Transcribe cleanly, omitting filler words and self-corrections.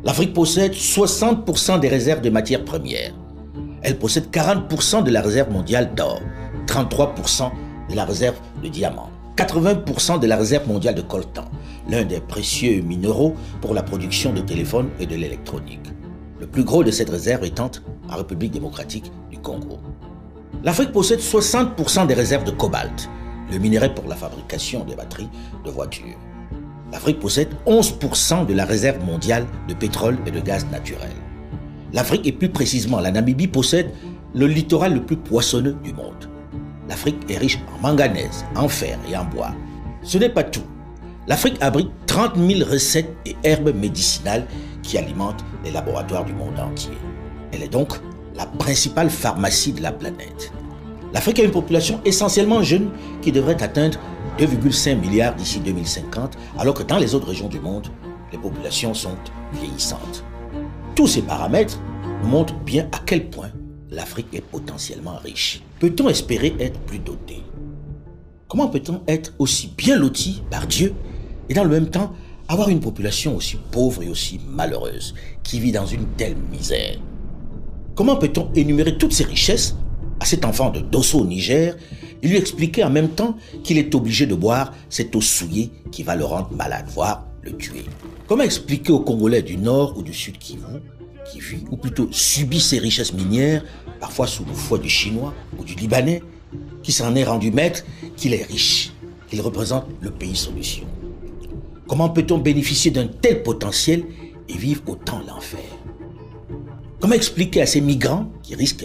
L'Afrique possède 60% des réserves de matières premières. Elle possède 40% de la réserve mondiale d'or, 33% de la réserve de diamants, 80% de la réserve mondiale de coltan, l'un des précieux minéraux pour la production de téléphones et de l'électronique. Le plus gros de cette réserve étant en République démocratique du Congo. L'Afrique possède 60% des réserves de cobalt, le minerai pour la fabrication des batteries de voitures. L'Afrique possède 11% de la réserve mondiale de pétrole et de gaz naturel. L'Afrique, et plus précisément la Namibie, possède le littoral le plus poissonneux du monde. L'Afrique est riche en manganèse, en fer et en bois. Ce n'est pas tout. L'Afrique abrite 30 000 recettes et herbes médicinales qui alimentent les laboratoires du monde entier. Elle est donc la principale pharmacie de la planète. L'Afrique a une population essentiellement jeune qui devrait atteindre 2,5 milliards d'ici 2050, alors que dans les autres régions du monde, les populations sont vieillissantes. Tous ces paramètres nous montrent bien à quel point l'Afrique est potentiellement riche. Peut-on espérer être plus doté? Comment peut-on être aussi bien loti par Dieu et dans le même temps avoir une population aussi pauvre et aussi malheureuse qui vit dans une telle misère? Comment peut-on énumérer toutes ces richesses à cet enfant de Dosso au Niger et lui expliquer en même temps qu'il est obligé de boire cette eau souillée qui va le rendre malade, voire le tuer? Comment expliquer aux Congolais du Nord ou du Sud Kivu, qui vit ou plutôt subit ces richesses minières, parfois sous le fouet du Chinois ou du Libanais, qui s'en est rendu maître, qu'il est riche, qu'il représente le pays solution? Comment peut-on bénéficier d'un tel potentiel et vivre autant l'enfer? Comment expliquer à ces migrants qui risquent